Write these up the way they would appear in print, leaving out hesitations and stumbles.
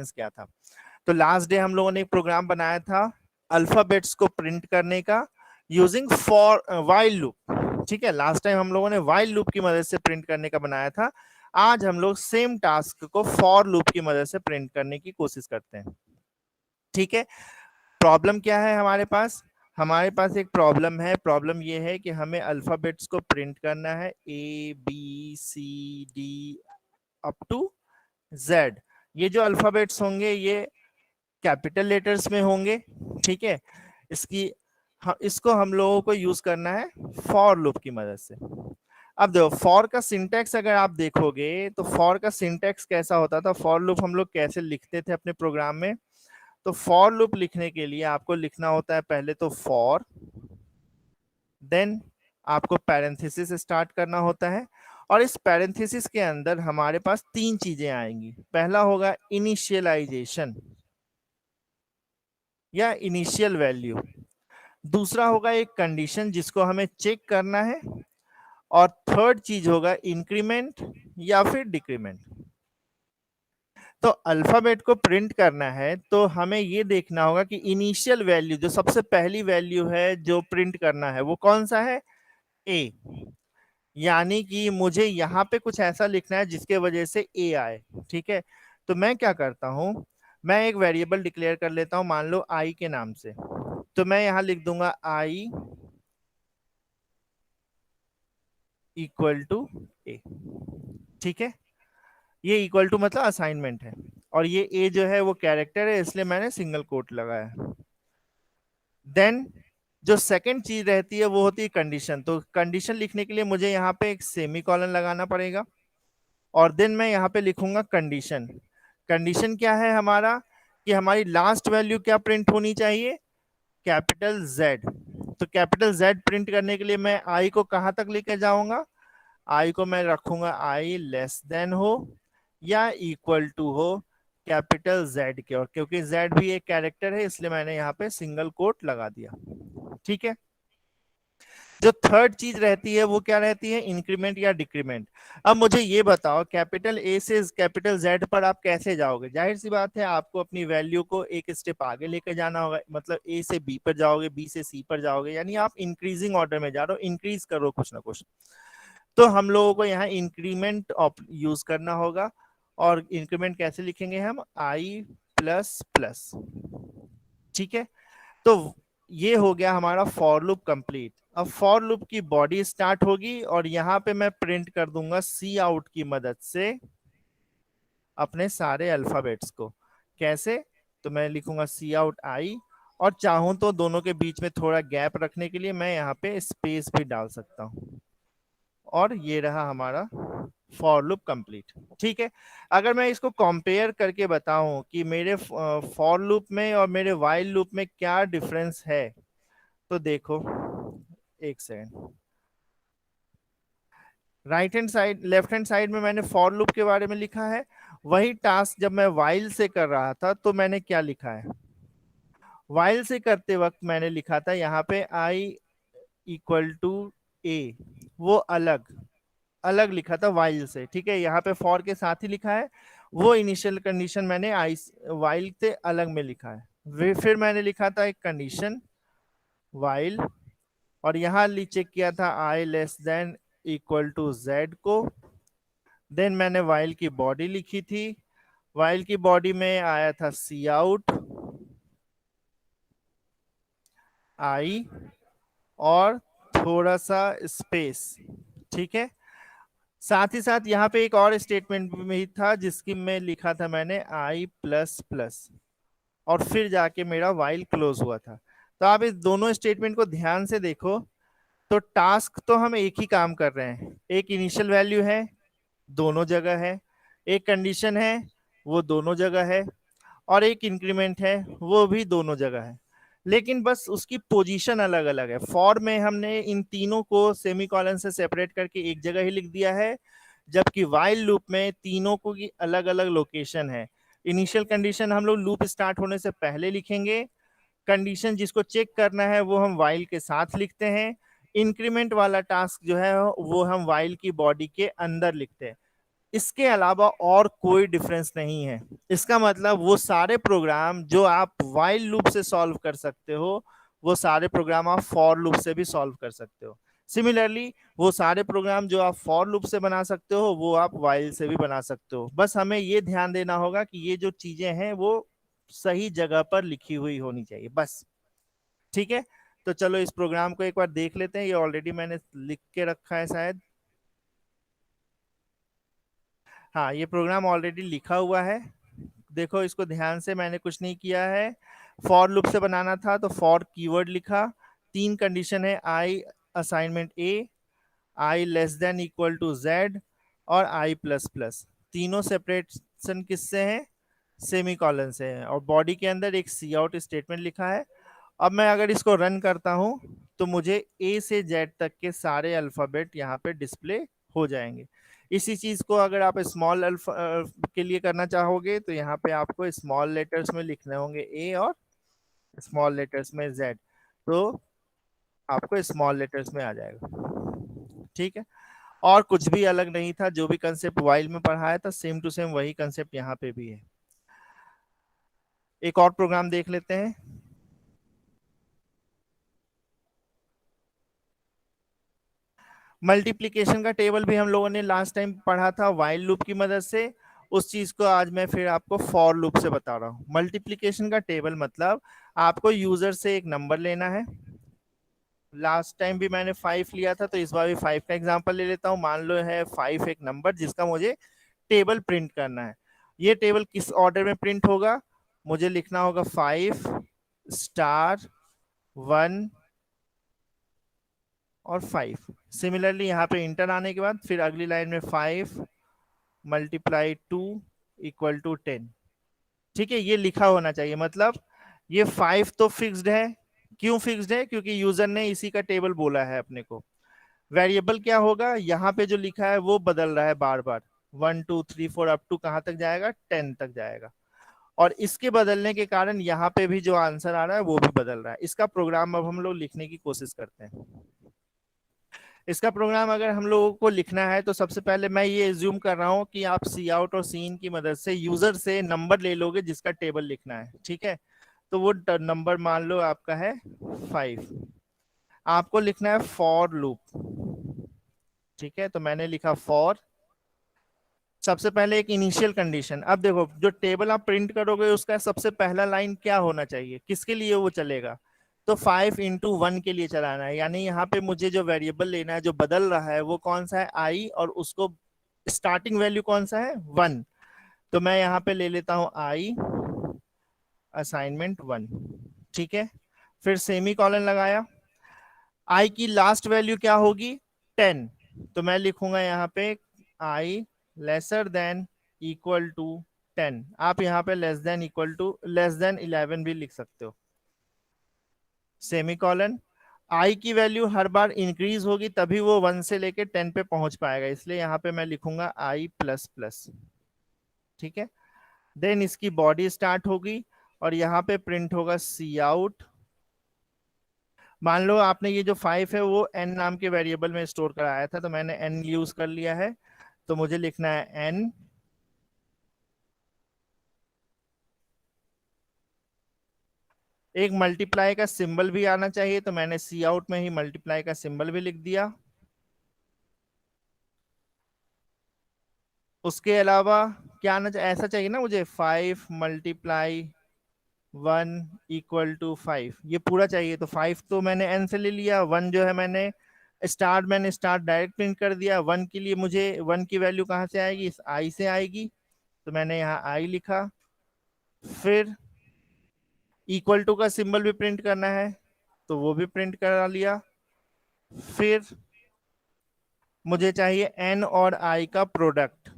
Difference क्या था। तो लास्ट डे हम लोगों ने एक प्रोग्राम बनाया था अल्फाबेट्स को प्रिंट करने का यूजिंग फॉर वाइल लूप। ठीक है, लास्ट टाइम हम लोगों ने वाइल लूप की मदद से प्रिंट करने का बनाया था। आज हम लोग सेम टास्क को फॉर लूप की मदद से प्रिंट करने की कोशिश करते हैं। ठीक है, प्रॉब्लम क्या है हमारे पास? हमारे पास एक प्रॉब्लम है। प्रॉब्लम ये है कि हमें अल्फाबेट्स को प्रिंट करना है ABCD अप टू Z। ये जो अल्फाबेट्स होंगे ये कैपिटल लेटर्स में होंगे। ठीक है, इसको हम लोगों को यूज करना है फॉर लूप की मदद से। अब देखो फॉर का सिंटैक्स अगर आप देखोगे तो फॉर का सिंटैक्स कैसा होता था, फॉर लूप हम लोग कैसे लिखते थे अपने प्रोग्राम में। तो फॉर लूप लिखने के लिए आपको लिखना होता है पहले तो फॉर, देन आपको पैरेंथेसिस स्टार्ट करना होता है। और इस पैरेंथेसिस के अंदर हमारे पास तीन चीजें आएंगी। पहला होगा इनिशियलाइजेशन या इनिशियल वैल्यू, दूसरा होगा एक कंडीशन जिसको हमें चेक करना है, और थर्ड चीज होगा इंक्रीमेंट या फिर डिक्रीमेंट। तो अल्फाबेट को प्रिंट करना है तो हमें ये देखना होगा कि इनिशियल वैल्यू जो सबसे पहली वैल्यू है जो प्रिंट करना है वो कौन सा है, ए। यानी कि मुझे यहाँ पे कुछ ऐसा लिखना है जिसके वजह से ए आए। ठीक है, तो मैं क्या करता हूँ, मैं एक वेरिएबल डिक्लेयर कर लेता हूँ, मान लो आई के नाम से। तो मैं यहाँ लिख दूंगा आई इक्वल टू ए। ठीक है, ये इक्वल टू मतलब असाइनमेंट है, और ये ए जो है वो कैरेक्टर है इसलिए मैंने सिंगल कोट लगाया। देन जो सेकंड चीज रहती है वो होती है कंडीशन। तो कंडीशन लिखने के लिए मुझे यहाँ पे एक सेमी कॉलन लगाना पड़ेगा, और देन मैं यहाँ पे लिखूंगा कंडीशन। कंडीशन क्या है हमारा, कि हमारी लास्ट वैल्यू क्या प्रिंट होनी चाहिए, कैपिटल जेड। तो कैपिटल जेड प्रिंट करने के लिए मैं आई को कहाँ तक लेके जाऊंगा, आई को मैं रखूंगा आई लेस देन हो या इक्वल टू हो कैपिटल जेड के, और क्योंकि जेड भी एक कैरेक्टर है इसलिए मैंने यहाँ पे सिंगल कोट लगा दिया। ठीक है, जो थर्ड चीज रहती है वो क्या रहती है, इंक्रीमेंट या डिक्रीमेंट। अब मुझे ये बताओ कैपिटल ए से कैपिटल जेड पर आप कैसे जाओगे? जाहिर सी बात है आपको अपनी वैल्यू को एक स्टेप आगे लेकर जाना होगा, मतलब ए से बी पर जाओगे, बी से सी पर जाओगे, यानी आप इंक्रीजिंग ऑर्डर में जा रहे हो, इंक्रीज करो कुछ ना कुछ। तो हम लोगों को यहाँ इंक्रीमेंट यूज करना होगा, और इंक्रीमेंट कैसे लिखेंगे हम, आई प्लस प्लस। ठीक है, तो ये हो गया हमारा फॉर लूप कंप्लीट। अब फॉर लूप की बॉडी स्टार्ट होगी, और यहाँ पे मैं प्रिंट कर दूंगा सी आउट की मदद से अपने सारे अल्फाबेट्स को। कैसे, तो मैं लिखूंगा सी आउट आई, और चाहूं तो दोनों के बीच में थोड़ा गैप रखने के लिए मैं यहाँ पे स्पेस भी डाल सकता हूँ। और ये रहा हमारा फॉर लूप कंप्लीट। ठीक है, अगर मैं इसको कंपेयर करके बताऊं कि मेरे फॉर लूप में और मेरे वाइल लूप में क्या डिफरेंस है, तो देखो एक second, right hand side left hand side में मैंने फॉर लूप के बारे में लिखा है। वही टास्क जब मैं वाइल से कर रहा था तो मैंने क्या लिखा है, वाइल से करते वक्त मैंने लिखा था यहाँ पे आई इक्वल टू ए, वो अलग अलग लिखा था वाइल से। ठीक है, यहाँ पे फॉर के साथ ही लिखा है, वो इनिशियल कंडीशन मैंने आई वाइल से अलग में लिखा है। फिर मैंने लिखा था एक कंडीशन वाइल, और यहाँ चेक किया था I less than equal to Z को। देन मैंने वाइल की बॉडी लिखी थी, वाइल की बॉडी में आया था सी आउट आई और थोड़ा सा स्पेस। ठीक है, साथ ही साथ यहाँ पे एक और स्टेटमेंट भी था जिसकी में लिखा था मैंने आई प्लस प्लस, और फिर जाके मेरा वाइल क्लोज हुआ था। तो आप इस दोनों स्टेटमेंट को ध्यान से देखो, तो टास्क तो हम एक ही काम कर रहे हैं, एक इनिशियल वैल्यू है दोनों जगह है, एक कंडीशन है वो दोनों जगह है, और एक इंक्रीमेंट है वो भी दोनों जगह है, लेकिन बस उसकी पोजीशन अलग अलग है। फॉर में हमने इन तीनों को सेमीकोलन से सेपरेट करके एक जगह ही लिख दिया है, जबकि वाइल लूप में तीनों को की अलग अलग लोकेशन है। इनिशियल कंडीशन हम लोग लूप स्टार्ट होने से पहले लिखेंगे, कंडीशन जिसको चेक करना है वो हम वाइल के साथ लिखते हैं, इंक्रीमेंट वाला टास्क जो है वो हम वाइल की बॉडी के अंदर लिखते हैं। इसके अलावा और कोई डिफरेंस नहीं है। इसका मतलब वो सारे प्रोग्राम जो आप वाइल लूप से सॉल्व कर सकते हो, वो सारे प्रोग्राम आप फॉर लूप से भी सॉल्व कर सकते हो। सिमिलरली वो सारे प्रोग्राम जो आप फॉर लूप से बना सकते हो, वो आप वाइल से भी बना सकते हो। बस हमें ये ध्यान देना होगा कि ये जो चीजें हैं वो सही जगह पर लिखी हुई होनी चाहिए, बस। ठीक है, तो चलो इस प्रोग्राम को एक बार देख लेते हैं। ये ऑलरेडी मैंने लिख के रखा है शायद। हाँ, ये प्रोग्राम ऑलरेडी लिखा हुआ है। देखो इसको ध्यान से, मैंने कुछ नहीं किया है। फॉर लूप से बनाना था तो फॉर कीवर्ड लिखा। तीन कंडीशन है, I assignment A, I less than equal to Z, और आई प्लस प्लस। तीनों सेपरेशन किससे हैं? सेमी कॉलन से है। और बॉडी के अंदर एक सी आउट स्टेटमेंट लिखा है। अब मैं अगर इसको रन करता हूं तो मुझे ए से जेड तक के सारे अल्फाबेट यहाँ पे डिस्प्ले हो जाएंगे। इसी चीज को अगर आप स्मॉल अल्फा के लिए करना चाहोगे तो यहाँ पे आपको स्मॉल लेटर्स में लिखने होंगे ए, और स्मॉल लेटर्स में जेड। तो आपको स्मॉल लेटर्स में आ जाएगा। ठीक है, और कुछ भी अलग नहीं था। जो भी कंसेप्ट वाइल में पढ़ाया था सेम टू सेम वही कंसेप्ट यहाँ पे भी है। एक और प्रोग्राम देख लेते हैं। मल्टीप्लिकेशन का टेबल भी हम लोगों ने लास्ट टाइम पढ़ा था वाइल लूप की मदद से। उस चीज को आज मैं फिर आपको फॉर लूप से बता रहा हूँ। मल्टीप्लिकेशन का टेबल मतलब आपको यूजर से एक नंबर लेना है। लास्ट टाइम भी मैंने 5 लिया था, तो इस बार भी 5 का एग्जांपल ले लेता हूँ। मान लो है 5 एक नंबर जिसका मुझे टेबल प्रिंट करना है। ये टेबल किस ऑर्डर में प्रिंट होगा? मुझे लिखना होगा 5 स्टार 1 और 5। सिमिलरली यहाँ पे इंटर आने के बाद फिर अगली लाइन में 5 मल्टीप्लाई 2 इक्वल टू 10। ठीक है, ये लिखा होना चाहिए। मतलब ये 5 तो फिक्स्ड है। क्यों फिक्स्ड है? क्योंकि यूजर ने इसी का टेबल बोला है अपने को। वेरिएबल क्या होगा? यहाँ पे जो लिखा है वो बदल रहा है बार बार। 1 2 3 4 अप टू कहाँ तक जाएगा? 10 तक जाएगा। और इसके बदलने के कारण यहाँ पे भी जो आंसर आ रहा है वो भी बदल रहा है। इसका प्रोग्राम अब हम लोग लिखने की कोशिश करते हैं। इसका प्रोग्राम अगर हम लोगों को लिखना है तो सबसे पहले मैं ये एज्यूम कर रहा हूँ कि आप सी आउट और सी इन की मदद से यूजर से नंबर ले लोगे जिसका टेबल लिखना है। ठीक है, तो वो नंबर मान लो आपका है 5। आपको लिखना है फॉर लूप। ठीक है, तो मैंने लिखा फॉर। सबसे पहले एक इनिशियल कंडीशन। अब देखो जो टेबल आप प्रिंट करोगे उसका सबसे पहला लाइन क्या होना चाहिए? किसके लिए वो चलेगा? तो 5 into 1 के लिए चलाना है। यानी यहाँ पे मुझे जो वेरिएबल लेना है जो बदल रहा है वो कौन सा है? आई, और उसको स्टार्टिंग वैल्यू कौन सा है? 1। तो मैं यहाँ पे ले लेता हूँ आई असाइनमेंट 1। ठीक है, फिर सेमी कॉलन लगाया। आई की लास्ट वैल्यू क्या होगी? 10। तो मैं लिखूंगा यहाँ पे i lesser than equal to 10। आप यहाँ पे less than equal to less than 11 भी लिख सकते हो। Semi colon. आई की वैल्यू हर बार इंक्रीज होगी तभी वो 1 से लेके 10 पे पहुंच पाएगा, इसलिए यहाँ पे मैं लिखूंगा आई प्लस प्लस। ठीक है, देन इसकी बॉडी स्टार्ट होगी और यहाँ पे प्रिंट होगा सी आउट। मान लो आपने ये जो 5 है वो एन नाम के वेरिएबल में स्टोर कराया था, तो मैंने एन यूज कर लिया है। तो मुझे लिखना है एन। एक मल्टीप्लाई का सिंबल भी आना चाहिए, तो मैंने सी आउट में ही मल्टीप्लाई का सिंबल भी लिख दिया। उसके अलावा क्या आना चाहिए? ऐसा चाहिए ना मुझे, 5 × 1 = 5, ये पूरा चाहिए। तो 5 तो मैंने एन से ले लिया। 1 जो है मैंने स्टार्ट डायरेक्ट प्रिंट कर दिया। 1 के लिए मुझे 1 की वैल्यू कहाँ से आएगी? इस आई से आएगी। तो मैंने यहाँ आई लिखा। फिर इक्वल टू का सिंबल भी प्रिंट करना है, तो वो भी प्रिंट करा लिया। फिर मुझे चाहिए एन और आई का प्रोडक्ट,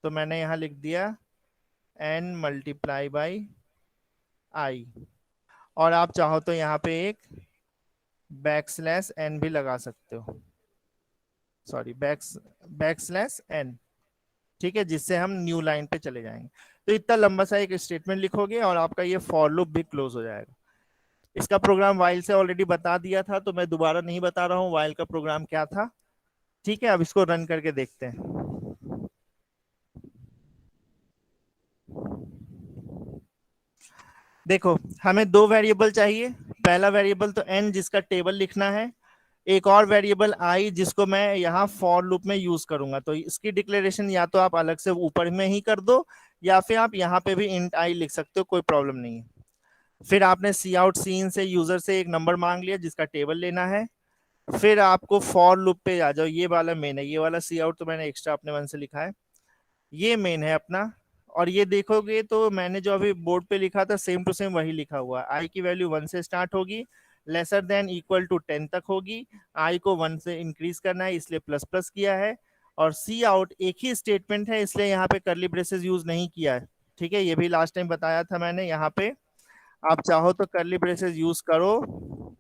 तो मैंने यहाँ लिख दिया एन मल्टीप्लाई बाई आई। और आप चाहो तो यहाँ पे एक बैकस्लैश एन भी लगा सकते हो। Sorry, backslash n. ठीक है, जिससे हम न्यू लाइन पे चले जाएंगे। तो इतना लंबा सा एक स्टेटमेंट लिखोगे और आपका ये फॉर लूप भी क्लोज हो जाएगा। इसका प्रोग्राम वाइल से ऑलरेडी बता दिया था, तो मैं दोबारा नहीं बता रहा हूँ वाइल का प्रोग्राम क्या था। ठीक है, अब इसको रन करके देखते हैं। देखो, हमें दो वेरिएबल चाहिए। पहला वेरिएबल तो n जिसका टेबल लिखना है, एक और वेरिएबल i जिसको मैं यहाँ फॉर लूप में यूज करूंगा। तो इसकी डिक्लेरेशन या तो आप अलग से ऊपर में ही कर दो, या फिर आप यहाँ पे भी इंट i लिख सकते हो, कोई प्रॉब्लम नहीं है। फिर आपने सी आउट सीन से यूजर से एक नंबर मांग लिया जिसका टेबल लेना है। फिर आपको फॉर लूप पे आ जाओ, ये वाला मेन है, ये वाला सी आउट तो मैंने एक्स्ट्रा अपने मन से लिखा है, ये मेन है अपना। और ये देखोगे तो मैंने जो अभी बोर्ड पे लिखा था सेम टू सेम वही लिखा हुआ है। आई की वैल्यू 1 से स्टार्ट होगी, लेसर देन इक्वल टू 10 तक होगी, आई को 1 से इंक्रीज करना है इसलिए प्लस प्लस किया है। और सी आउट एक ही स्टेटमेंट है इसलिए यहाँ पे करली ब्रेसेस यूज नहीं किया है। ठीक है, ये भी लास्ट टाइम बताया था मैंने। यहाँ पे आप चाहो तो करली ब्रेसेस यूज करो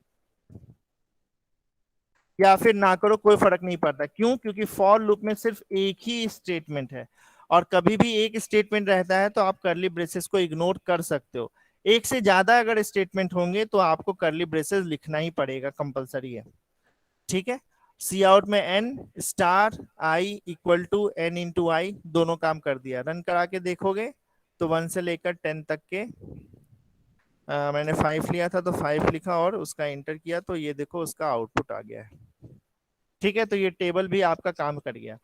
या फिर ना करो, कोई फर्क नहीं पड़ता। क्यों? क्योंकि फॉर लूप में सिर्फ एक ही स्टेटमेंट है, और कभी भी एक स्टेटमेंट रहता है तो आप करली ब्रेसेस को इग्नोर कर सकते हो। एक से ज्यादा अगर स्टेटमेंट होंगे तो आपको करली ब्रेसेस लिखना ही पड़ेगा, कंपलसरी है। ठीक है, सी आउट में N star I equal to N into I दोनों काम कर दिया। रन करा के देखोगे तो 1 से लेकर 10 तक के मैंने 5 लिया था तो 5 लिखा और उसका इंटर किया तो ये देखो उसका आउटपुट आ गया है। ठीक है, तो ये टेबल भी आपका काम कर गया।